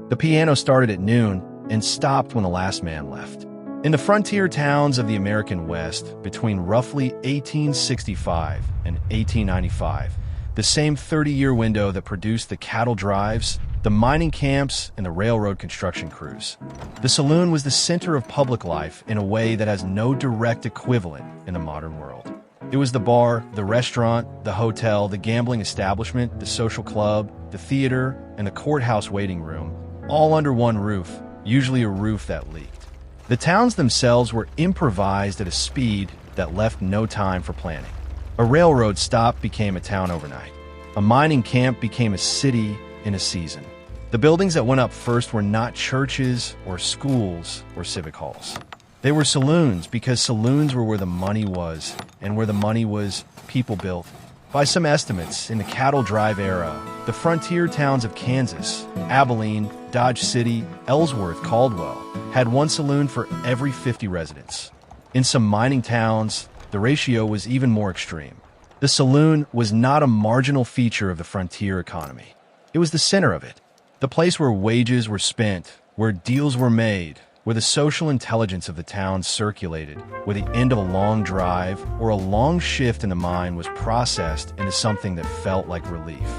The piano started at noon and stopped when the last man left. In the frontier towns of the American West, between roughly 1865 and 1895, the same 30-year window that produced the cattle drives, the mining camps, and the railroad construction crews, the saloon was the center of public life in a way that has no direct equivalent in the modern world. It was the bar, the restaurant, the hotel, the gambling establishment, the social club, the theater, and the courthouse waiting room, all under one roof, usually a roof that leaked. The towns themselves were improvised at a speed that left no time for planning. A railroad stop became a town overnight. A mining camp became a city in a season. The buildings that went up first were not churches or schools or civic halls. They were saloons because saloons were where the money was, and where the money was, people built. By some estimates, in the cattle drive era, the frontier towns of Kansas, Abilene, Dodge City, Ellsworth, Caldwell had one saloon for every 50 residents. In some mining towns, the ratio was even more extreme. The saloon was not a marginal feature of the frontier economy. It was the center of it, the place where wages were spent, where deals were made, where the social intelligence of the town circulated, where the end of a long drive or a long shift in the mine was processed into something that felt like relief.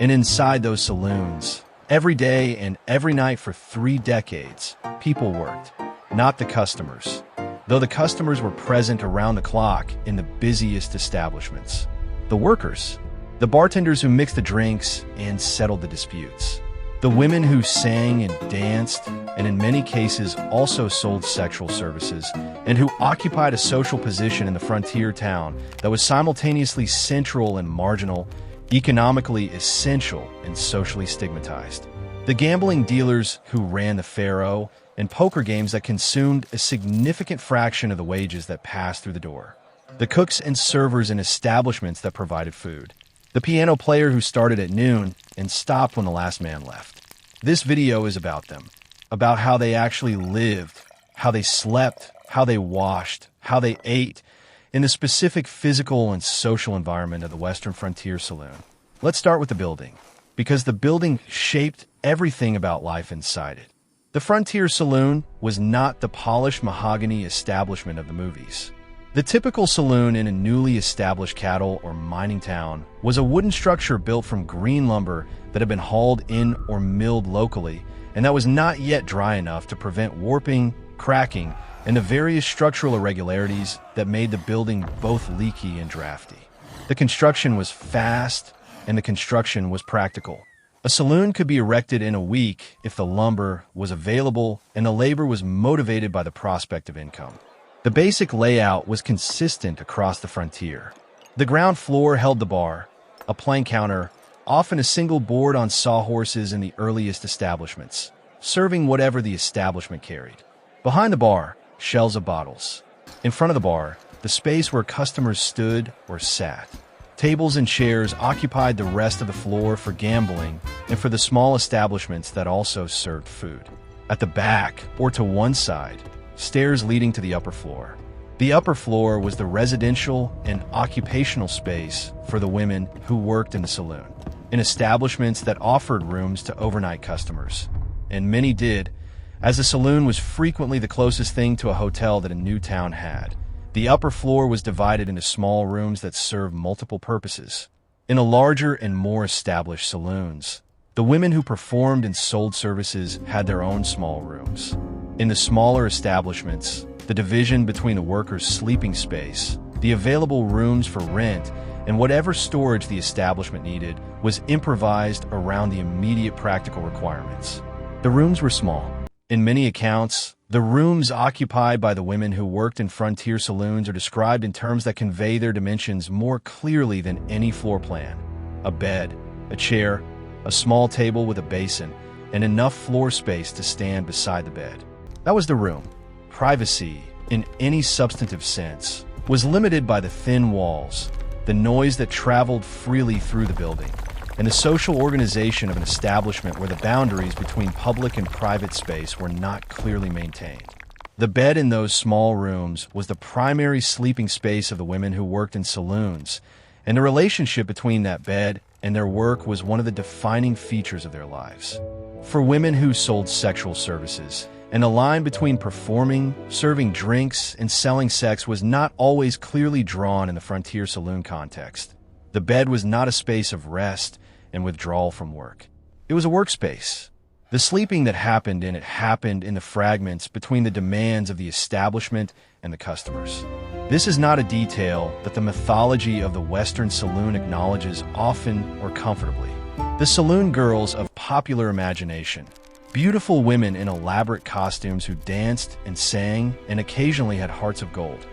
And inside those saloons, every day and every night for 3 decades, people worked, not the customers, though the customers were present around the clock in the busiest establishments. The workers, the bartenders who mixed the drinks and settled the disputes, the women who sang and danced, and in many cases also sold sexual services, and who occupied a social position in the frontier town that was simultaneously central and marginal, economically essential and socially stigmatized. The gambling dealers who ran the faro, and poker games that consumed a significant fraction of the wages that passed through the door. The cooks and servers in establishments that provided food. The piano player who started at noon and stopped when the last man left. This video is about them, about how they actually lived, how they slept, how they washed, how they ate, in the specific physical and social environment of the Western Frontier Saloon. Let's start with the building, because the building shaped everything about life inside it. The Frontier Saloon was not the polished mahogany establishment of the movies. The typical saloon in a newly established cattle or mining town was a wooden structure built from green lumber that had been hauled in or milled locally and that was not yet dry enough to prevent warping, cracking, and the various structural irregularities that made the building both leaky and drafty. The construction was fast and the construction was practical. A saloon could be erected in a week if the lumber was available and the labor was motivated by the prospect of income. The basic layout was consistent across the frontier. The ground floor held the bar, a plank counter, often a single board on sawhorses in the earliest establishments, serving whatever the establishment carried. Behind the bar, shelves of bottles. In front of the bar, the space where customers stood or sat. Tables and chairs occupied the rest of the floor for gambling and for the small establishments that also served food. At the back, or to one side, stairs leading to the upper floor. The upper floor was the residential and occupational space for the women who worked in the saloon, in establishments that offered rooms to overnight customers. And many did, as the saloon was frequently the closest thing to a hotel that a new town had. The upper floor was divided into small rooms that served multiple purposes. In the larger and more established saloons, the women who performed and sold services had their own small rooms. In the smaller establishments, the division between the workers' sleeping space, the available rooms for rent, and whatever storage the establishment needed was improvised around the immediate practical requirements. The rooms were small. In many accounts, the rooms occupied by the women who worked in frontier saloons are described in terms that convey their dimensions more clearly than any floor plan. A bed, a chair, a small table with a basin, and enough floor space to stand beside the bed. That was the room. Privacy, in any substantive sense, was limited by the thin walls, the noise that traveled freely through the building, and the social organization of an establishment where the boundaries between public and private space were not clearly maintained. The bed in those small rooms was the primary sleeping space of the women who worked in saloons, and the relationship between that bed and their work was one of the defining features of their lives. For women who sold sexual services, and the line between performing, serving drinks, and selling sex was not always clearly drawn in the frontier saloon context. The bed was not a space of rest and withdrawal from work. It was a workspace. The sleeping that happened in it happened in the fragments between the demands of the establishment and the customers. This is not a detail that the mythology of the Western saloon acknowledges often or comfortably. The saloon girls of popular imagination, beautiful women in elaborate costumes who danced and sang and occasionally had hearts of gold,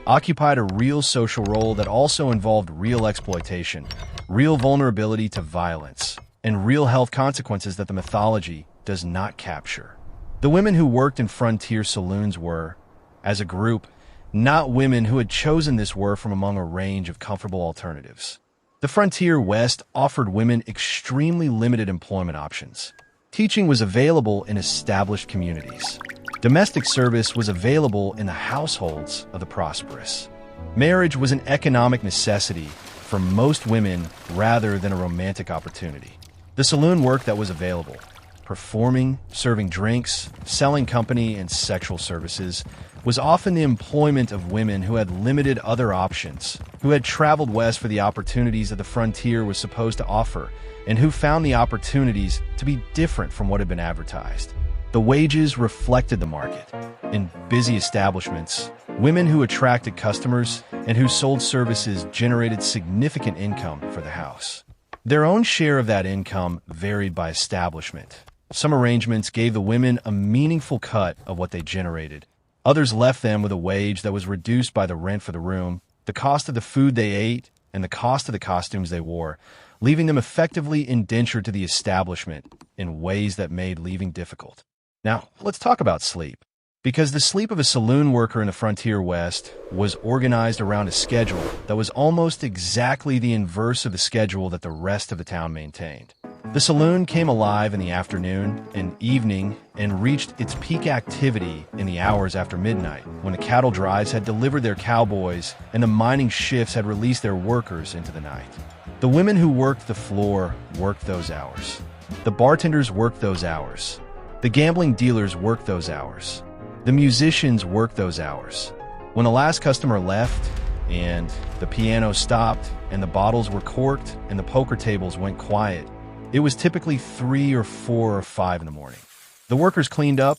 occupied a real social role that also involved real exploitation, real vulnerability to violence, and real health consequences that the mythology does not capture. The women who worked in frontier saloons were, as a group, not women who had chosen this work from among a range of comfortable alternatives. The frontier West offered women extremely limited employment options. Teaching was available in established communities. Domestic service was available in the households of the prosperous. Marriage was an economic necessity for most women rather than a romantic opportunity. The saloon work that was available, performing, serving drinks, selling company and sexual services, was often the employment of women who had limited other options, who had traveled west for the opportunities that the frontier was supposed to offer, and who found the opportunities to be different from what had been advertised. The wages reflected the market. In busy establishments, women who attracted customers and who sold services generated significant income for the house. Their own share of that income varied by establishment. Some arrangements gave the women a meaningful cut of what they generated. Others left them with a wage that was reduced by the rent for the room, the cost of the food they ate, and the cost of the costumes they wore, leaving them effectively indentured to the establishment in ways that made leaving difficult. Now, let's talk about sleep. Because the sleep of a saloon worker in the frontier West was organized around a schedule that was almost exactly the inverse of the schedule that the rest of the town maintained. The saloon came alive in the afternoon and evening and reached its peak activity in the hours after midnight, when the cattle drives had delivered their cowboys and the mining shifts had released their workers into the night. The women who worked the floor worked those hours. The bartenders worked those hours. The gambling dealers worked those hours. The musicians worked those hours. When the last customer left, and the piano stopped, and the bottles were corked, and the poker tables went quiet, it was typically 3 or 4 or 5 in the morning. The workers cleaned up,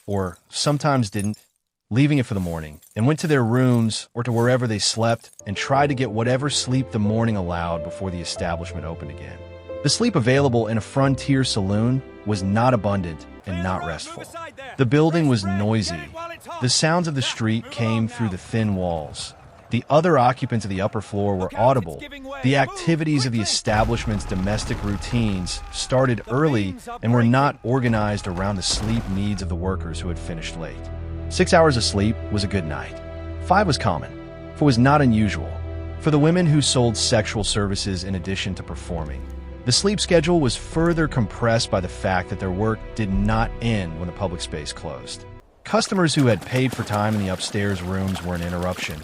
or sometimes didn't, leaving it for the morning, and went to their rooms or to wherever they slept and tried to get whatever sleep the morning allowed before the establishment opened again. The sleep available in a frontier saloon was not abundant and not restful. The building was noisy. The sounds of the street came through the thin walls. The other occupants of the upper floor were audible. The activities of the establishment's domestic routines started early and were not organized around the sleep needs of the workers who had finished late. 6 hours of sleep was a good night. 5 was common, for it was not unusual. For the women who sold sexual services in addition to performing, the sleep schedule was further compressed by the fact that their work did not end when the public space closed. Customers who had paid for time in the upstairs rooms were an interruption,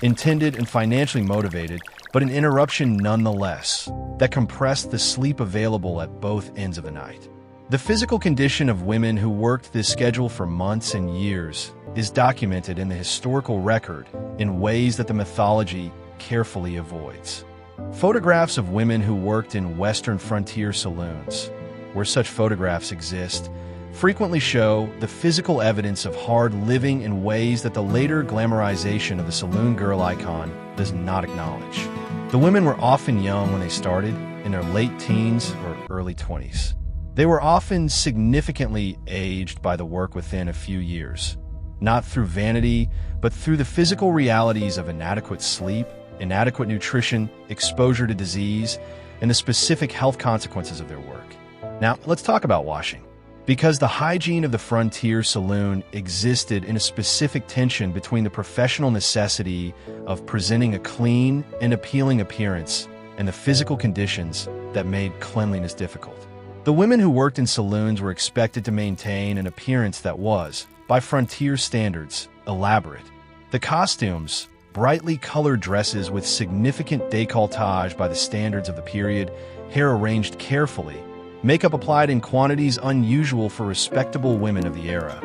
intended and financially motivated, but an interruption nonetheless, that compressed the sleep available at both ends of the night. The physical condition of women who worked this schedule for months and years is documented in the historical record in ways that the mythology carefully avoids. Photographs of women who worked in Western frontier saloons, where such photographs exist, frequently show the physical evidence of hard living in ways that the later glamorization of the saloon girl icon does not acknowledge. The women were often young when they started, in their late teens or early 20s. They were often significantly aged by the work within a few years, not through vanity, but through the physical realities of inadequate sleep, inadequate nutrition, exposure to disease, and the specific health consequences of their work. Now, let's talk about washing. Because the hygiene of the frontier saloon existed in a specific tension between the professional necessity of presenting a clean and appealing appearance and the physical conditions that made cleanliness difficult. The women who worked in saloons were expected to maintain an appearance that was, by frontier standards, elaborate. The costumes, brightly colored dresses with significant décolletage by the standards of the period, hair arranged carefully, makeup applied in quantities unusual for respectable women of the era,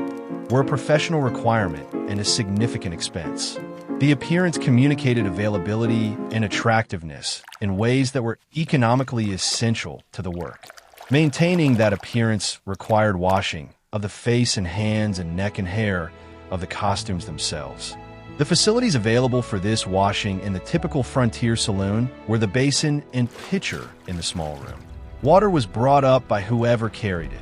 were a professional requirement and a significant expense. The appearance communicated availability and attractiveness in ways that were economically essential to the work. Maintaining that appearance required washing of the face and hands and neck and hair of the costumes themselves. The facilities available for this washing in the typical frontier saloon were the basin and pitcher in the small room. Water was brought up by whoever carried it.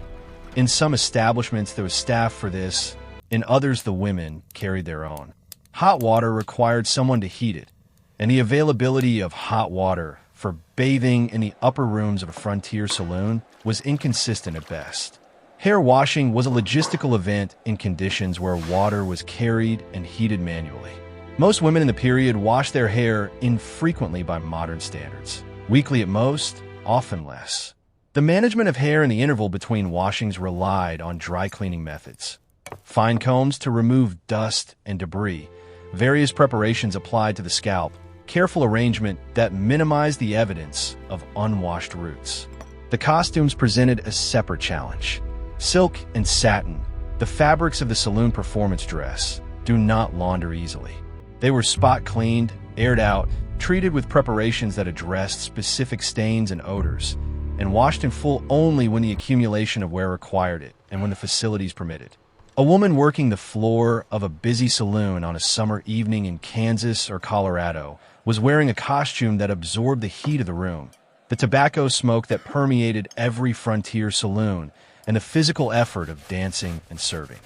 In some establishments there was staff for this, in others the women carried their own. Hot water required someone to heat it, and the availability of hot water for bathing in the upper rooms of a frontier saloon was inconsistent at best. Hair washing was a logistical event in conditions where water was carried and heated manually. Most women in the period washed their hair infrequently by modern standards. Weekly at most, often less. The management of hair in the interval between washings relied on dry cleaning methods. Fine combs to remove dust and debris, various preparations applied to the scalp, careful arrangement that minimized the evidence of unwashed roots. The costumes presented a separate challenge. Silk and satin, the fabrics of the saloon performance dress, do not launder easily. They were spot cleaned, aired out, treated with preparations that addressed specific stains and odors, and washed in full only when the accumulation of wear required it and when the facilities permitted. A woman working the floor of a busy saloon on a summer evening in Kansas or Colorado was wearing a costume that absorbed the heat of the room, the tobacco smoke that permeated every frontier saloon, and the physical effort of dancing and serving.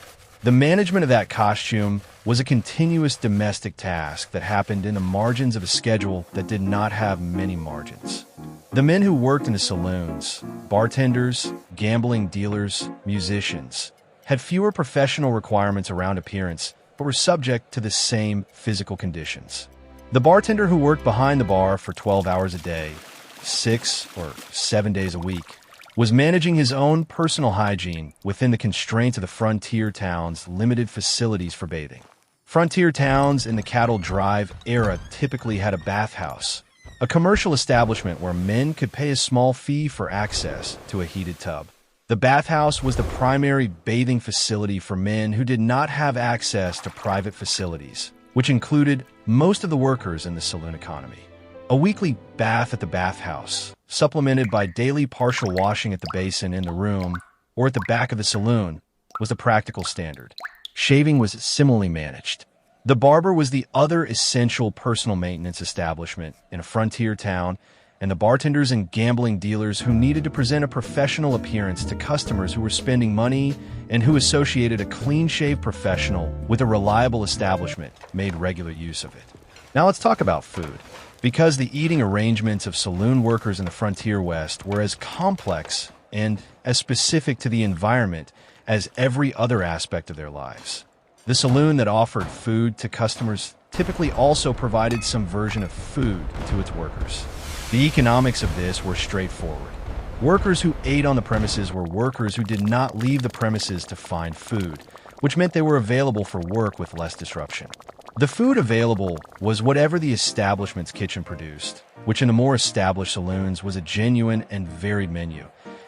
The management of that costume was a continuous domestic task that happened in the margins of a schedule that did not have many margins. The men who worked in the saloons, bartenders, gambling dealers, musicians, had fewer professional requirements around appearance, but were subject to the same physical conditions. The bartender who worked behind the bar for 12 hours a day, 6 or 7 days a week, was managing his own personal hygiene within the constraints of the frontier town's limited facilities for bathing. Frontier towns in the cattle drive era typically had a bathhouse, a commercial establishment where men could pay a small fee for access to a heated tub. The bathhouse was the primary bathing facility for men who did not have access to private facilities, which included most of the workers in the saloon economy. A weekly bath at the bathhouse, supplemented by daily partial washing at the basin in the room or at the back of the saloon, was the practical standard. Shaving was similarly managed. The barber was the other essential personal maintenance establishment in a frontier town, and the bartenders and gambling dealers who needed to present a professional appearance to customers who were spending money and who associated a clean-shaved professional with a reliable establishment made regular use of it. Now let's talk about food. Because the eating arrangements of saloon workers in the frontier West were as complex and as specific to the environment as every other aspect of their lives. The saloon that offered food to customers typically also provided some version of food to its workers. The economics of this were straightforward. Workers who ate on the premises were workers who did not leave the premises to find food, which meant they were available for work with less disruption. The food available was whatever the establishment's kitchen produced, which in the more established saloons was a genuine and varied menu,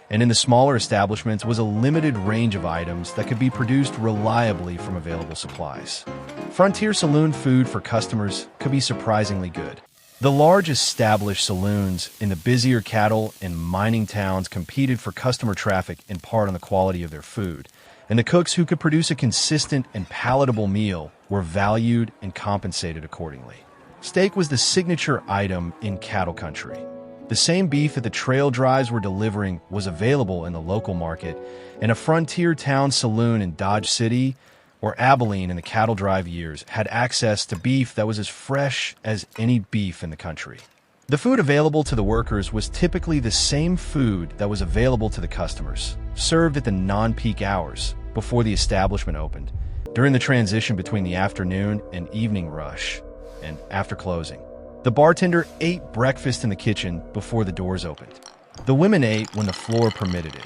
and in the smaller establishments was a limited range of items that could be produced reliably from available supplies. Frontier saloon food for customers could be surprisingly good. The large established saloons in the busier cattle and mining towns competed for customer traffic in part on the quality of their food, and the cooks who could produce a consistent and palatable meal were valued and compensated accordingly. Steak was the signature item in cattle country. The same beef that the trail drives were delivering was available in the local market, and a frontier town saloon in Dodge City or Abilene in the cattle drive years had access to beef that was as fresh as any beef in the country. The food available to the workers was typically the same food that was available to the customers, served at the non-peak hours before the establishment opened, during the transition between the afternoon and evening rush, and after closing. The bartender ate breakfast in the kitchen before the doors opened. The women ate when the floor permitted it,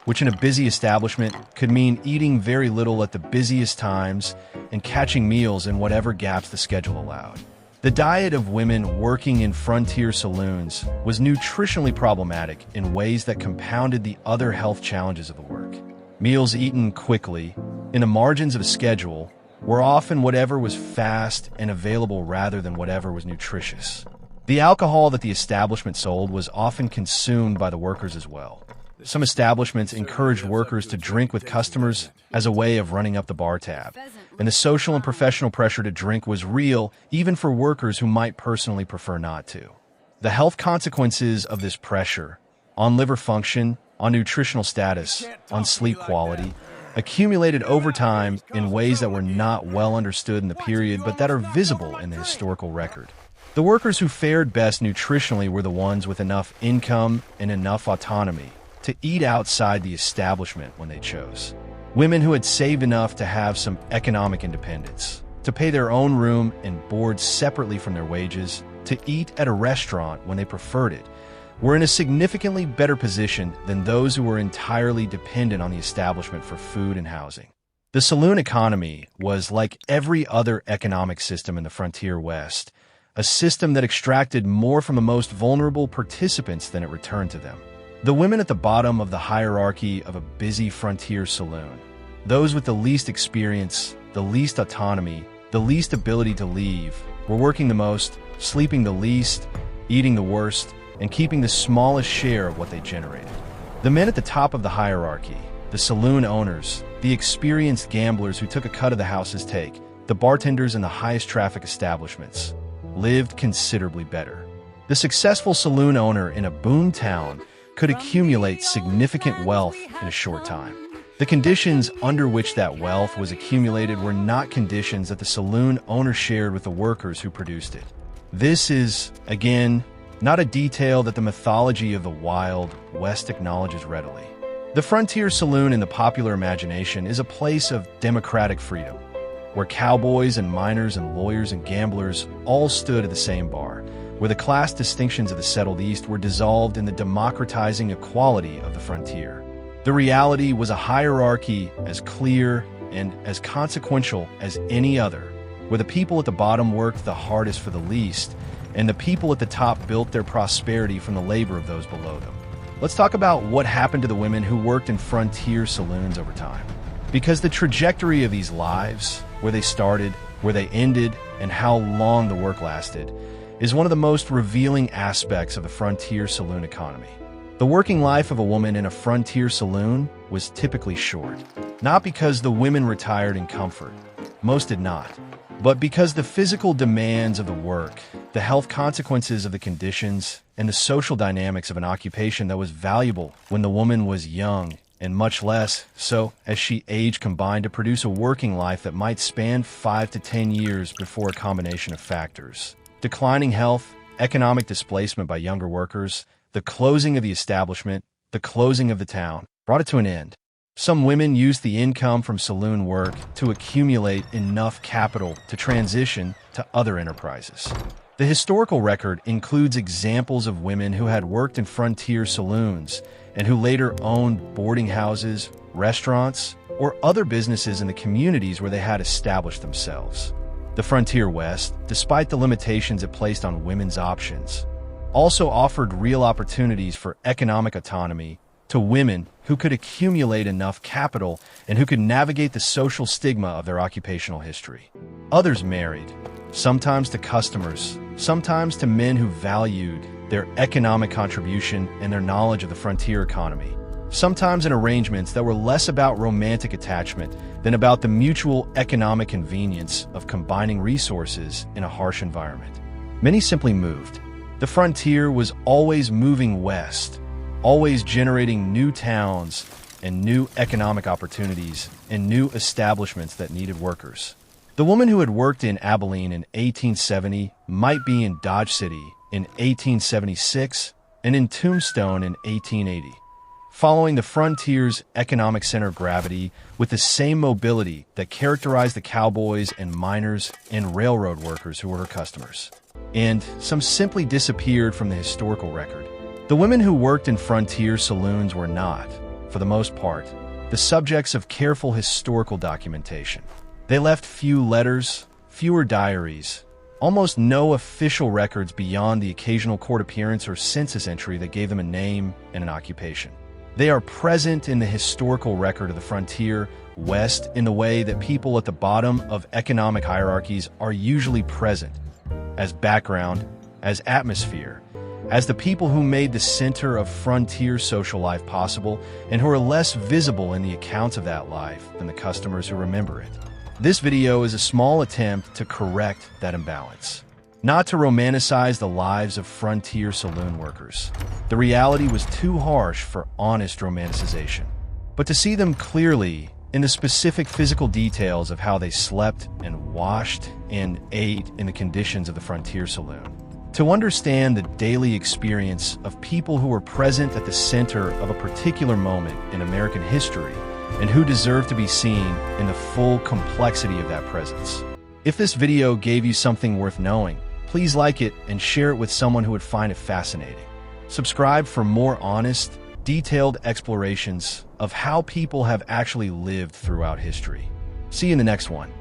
which in a busy establishment could mean eating very little at the busiest times and catching meals in whatever gaps the schedule allowed. The diet of women working in frontier saloons was nutritionally problematic in ways that compounded the other health challenges of the work. Meals eaten quickly, in the margins of a schedule, were often whatever was fast and available rather than whatever was nutritious. The alcohol that the establishment sold was often consumed by the workers as well. Some establishments encouraged workers to drink with customers as a way of running up the bar tab, and the social and professional pressure to drink was real even for workers who might personally prefer not to. The health consequences of this pressure on liver function, on nutritional status, on sleep quality, accumulated over time in ways that were not well understood in the period but that are visible in the historical record. The workers who fared best nutritionally were the ones with enough income and enough autonomy to eat outside the establishment when they chose. Women who had saved enough to have some economic independence, to pay their own room and board separately from their wages, to eat at a restaurant when they preferred it, were in a significantly better position than those who were entirely dependent on the establishment for food and housing. The saloon economy was, like every other economic system in the frontier West, a system that extracted more from the most vulnerable participants than it returned to them. The women at the bottom of the hierarchy of a busy frontier saloon, those with the least experience, the least autonomy, the least ability to leave, were working the most, sleeping the least, eating the worst, and keeping the smallest share of what they generated. The men at the top of the hierarchy, the saloon owners, the experienced gamblers who took a cut of the house's take, the bartenders in the highest traffic establishments, lived considerably better. The successful saloon owner in a boom town could accumulate significant wealth in a short time. The conditions under which that wealth was accumulated were not conditions that the saloon owner shared with the workers who produced it. This is, again, not a detail that the mythology of the Wild West acknowledges readily. The frontier saloon in the popular imagination is a place of democratic freedom, where cowboys and miners and lawyers and gamblers all stood at the same bar, where the class distinctions of the settled East were dissolved in the democratizing equality of the frontier. The reality was a hierarchy as clear and as consequential as any other, where the people at the bottom worked the hardest for the least, and the people at the top built their prosperity from the labor of those below them. Let's talk about what happened to the women who worked in frontier saloons over time. Because the trajectory of these lives, where they started, where they ended, and how long the work lasted, is one of the most revealing aspects of the frontier saloon economy. The working life of a woman in a frontier saloon was typically short, not because the women retired in comfort, most did not, but because the physical demands of the work, the health consequences of the conditions, and the social dynamics of an occupation that was valuable when the woman was young, and much less so as she aged, combined to produce a working life that might span 5 to 10 years before a combination of factors. Declining health, economic displacement by younger workers, the closing of the establishment, the closing of the town, brought it to an end. Some women used the income from saloon work to accumulate enough capital to transition to other enterprises. The historical record includes examples of women who had worked in frontier saloons and who later owned boarding houses, restaurants, or other businesses in the communities where they had established themselves. The frontier West, despite the limitations it placed on women's options, also offered real opportunities for economic autonomy to women who could accumulate enough capital and who could navigate the social stigma of their occupational history. Others married, sometimes to customers, sometimes to men who valued their economic contribution and their knowledge of the frontier economy, sometimes in arrangements that were less about romantic attachment than about the mutual economic convenience of combining resources in a harsh environment. Many simply moved. The frontier was always moving west, always generating new towns and new economic opportunities and new establishments that needed workers. The woman who had worked in Abilene in 1870 might be in Dodge City in 1876 and in Tombstone in 1880. Following the frontier's economic center of gravity with the same mobility that characterized the cowboys and miners and railroad workers who were her customers. And some simply disappeared from the historical record. The women who worked in frontier saloons were not, for the most part, the subjects of careful historical documentation. They left few letters, fewer diaries, Almost no official records beyond the occasional court appearance or census entry that gave them a name and an occupation. They are present in the historical record of the frontier West in the way that people at the bottom of economic hierarchies are usually present, as background, as atmosphere, as the people who made the center of frontier social life possible and who are less visible in the accounts of that life than the customers who remember it. This video is a small attempt to correct that imbalance. Not to romanticize the lives of frontier saloon workers. The reality was too harsh for honest romanticization. But to see them clearly in the specific physical details of how they slept and washed and ate in the conditions of the frontier saloon. To understand the daily experience of people who were present at the center of a particular moment in American history and who deserve to be seen in the full complexity of that presence. If this video gave you something worth knowing, please like it and share it with someone who would find it fascinating. Subscribe for more honest, detailed explorations of how people have actually lived throughout history. See you in the next one.